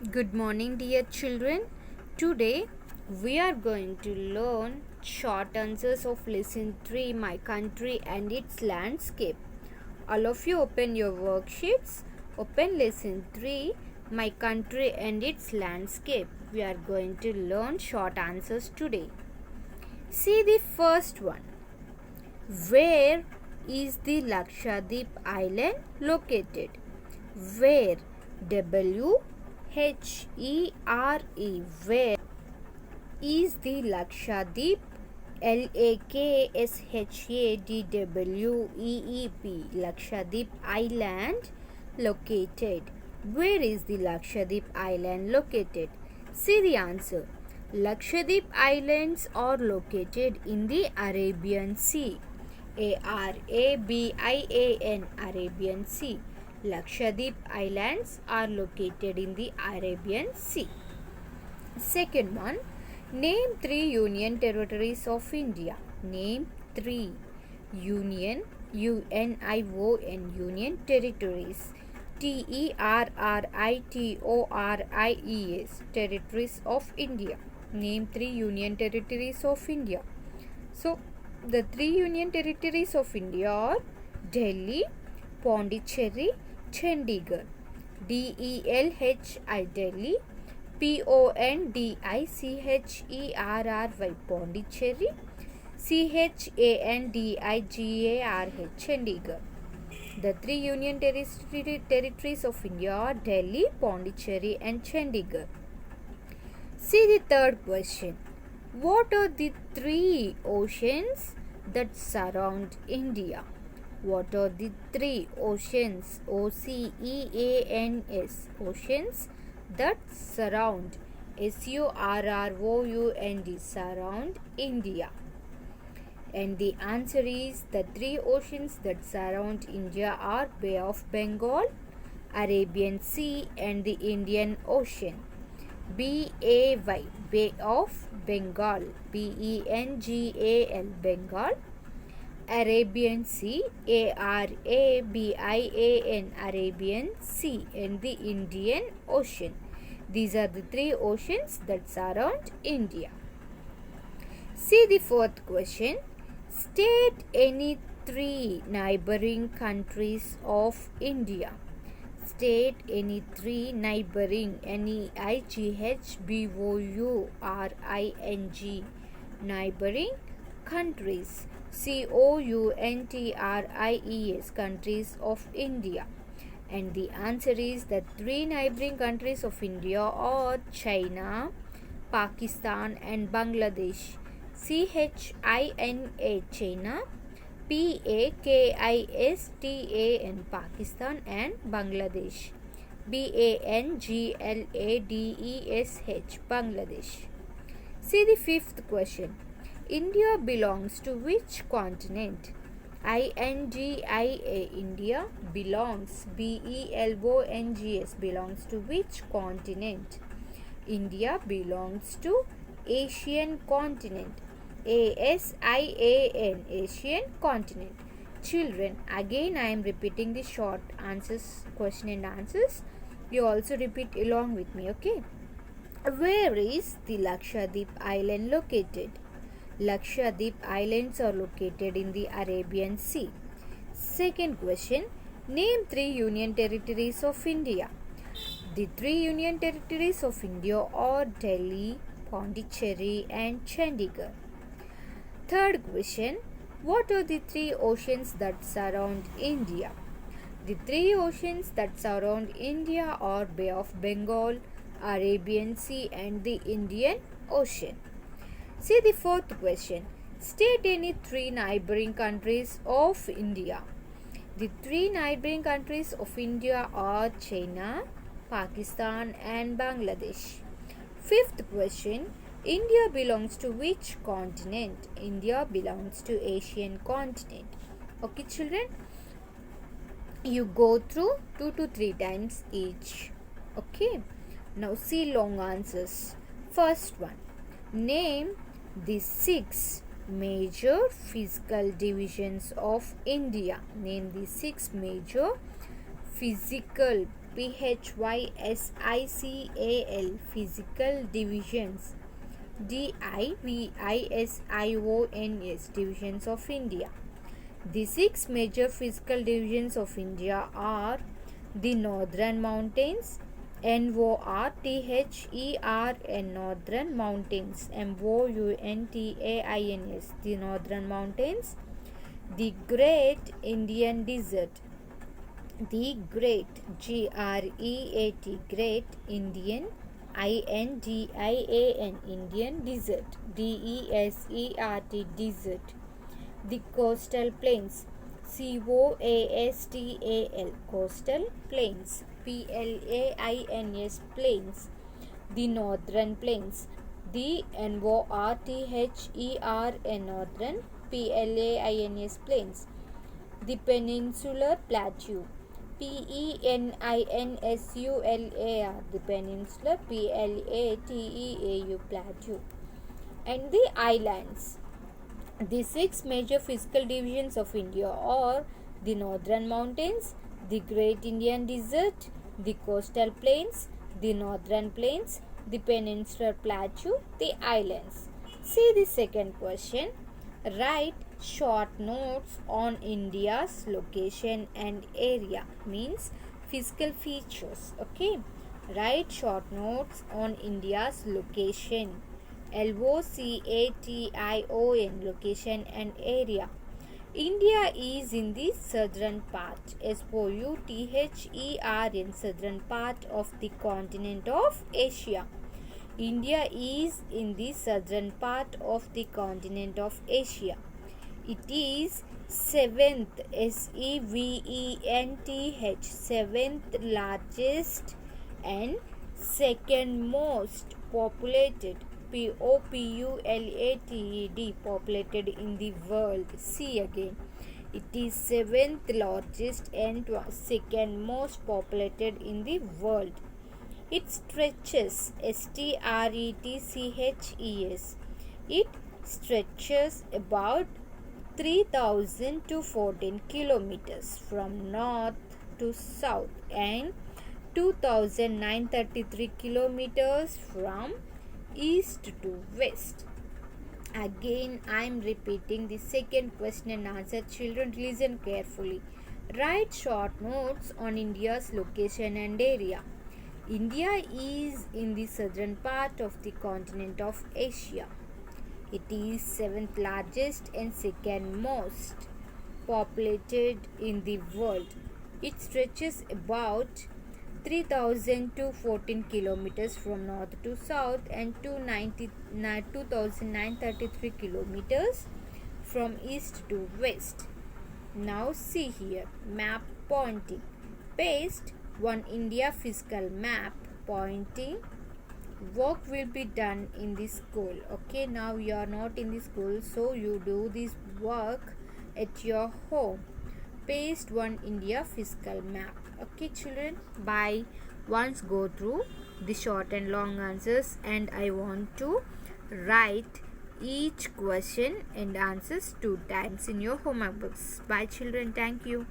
Good morning, dear children. Today we are going to learn short answers of lesson 3 My Country and Its Landscape. All of you open your worksheets. Open lesson 3 My Country and Its Landscape. We are going to learn short answers today. See the first one. Where is the Lakshadweep island located? Where? W-H-E-R-E. Where is the Lakshadweep? Lakshadweep. Lakshadweep island located. Where is the Lakshadweep island located? See the answer. Lakshadweep islands are located in the Arabian Sea. Arabian, Arabian Sea. Lakshadweep islands are located in the Arabian Sea. Second one, name 3 union territories of India. Name 3 union, U-N-I-O-N, union territories. Territories, territories of India. Name 3 union territories of India. So, the 3 union territories of India are Delhi, Pondicherry, Chandigarh. D-E-L-H-I, Delhi. Pondicherry. Pondicherry. Chandigarh. Chandigarh. The 3 union territories of India are Delhi, Pondicherry and Chandigarh. See the third question. What are the 3 oceans that surround India? What are the 3 oceans? O-C-E-A-N-S. Oceans that surround, S-U-R-R-O-U-N-D, surround India. And the answer is the 3 oceans that surround India are Bay of Bengal, Arabian Sea and the Indian Ocean. B-A-Y, Bay of Bengal, B-E-N-G-A-L, Bengal. Arabian Sea, A-R-A-B-I-A-N, Arabian Sea and the Indian Ocean. These are the 3 oceans that surround India. See the fourth question. State any 3 neighboring countries of India. State any 3 neighboring, N-E-I-G-H-B-O-U-R-I-N-G, neighboring countries. C-O-U-N-T-R-I-E-S, countries of India. And the answer is the 3 neighboring countries of India are China, Pakistan and Bangladesh. C-H-I-N-A, China. P-A-K-I-S-T-A-N, Pakistan and Bangladesh. B-A-N-G-L-A-D-E-S-H, Bangladesh. See the fifth question. India belongs to which continent? I-N-D-I-A, India belongs, B-E-L-O-N-G-S, belongs to which continent? India belongs to Asian continent. A-S-I-A-N, Asian continent. Children, again I am repeating the short answers, question and answers. You also repeat along with me, okay? Where is the Lakshadweep island located? Lakshadweep islands are located in the Arabian Sea. Second question, name 3 union territories of India. The 3 union territories of India are Delhi, Pondicherry and Chandigarh. Third question, what are the 3 oceans that surround India? The 3 oceans that surround India are Bay of Bengal, Arabian Sea and the Indian Ocean. See the fourth question. State any 3 neighboring countries of India. The 3 neighboring countries of India are China, Pakistan and Bangladesh. Fifth question. India belongs to which continent? India belongs to Asian continent. Okay, children? You go through 2 to 3 times each. Okay? Now see long answers. First one. Name the 6 major physical divisions of India. Name the 6 major physical PHYSICAL, physical divisions. DIVISIONS, divisions of India. The 6 major physical divisions of India are the Northern Mountains, NORTHERN, Northern Mountains, MOUNTAINS, the Northern Mountains, the Great Indian Desert, the Great, GREAT, Great Indian, INDIAN, Indian Desert, DESERT, Desert, the Coastal Plains, COASTAL, Coastal Plains, PLAINS, Plains, the Northern Plains, the NORTHERN, Northern, PLAINS, Plains, the Peninsular Plateau, PENINSULAR, the Peninsular, PLATEAU, Plateau, and the islands. The 6 major physical divisions of India are the Northern Mountains, the Great Indian Desert, the Coastal Plains, the Northern Plains, the Peninsular Plateau, the islands. See the second question. Write short notes on India's location and area, means physical features. Okay, write short notes on India's location, LOCATION, location and area. India is in the southern part, SOUTHERN, southern part of the continent of Asia. India is in the southern part of the continent of Asia. It is seventh, SEVENTH, seventh largest and second most populated, POPULATED, populated in the world. See again. It is seventh largest and second most populated in the world. It stretches, STRETCHES. It stretches about 3000 to 14 kilometers from north to south and 2933 kilometers from east to west. Again, I am repeating the second question and answer. Children, listen carefully. Write short notes on India's location and area. India is in the southern part of the continent of Asia. It is seventh largest and second most populated in the world. It stretches about 3000 to 14 kilometers from north to south and 2933 kilometers from east to west. Now see here, map pointing. Paste one India physical map pointing. Work will be done in the school. Okay, now you are not in the school, so you do this work at your home. Paste one India physical map. Okay, children, bye. Once go through the short and long answers, and I want to write each question and answers 2 times in your homework books. Bye, children. Thank you.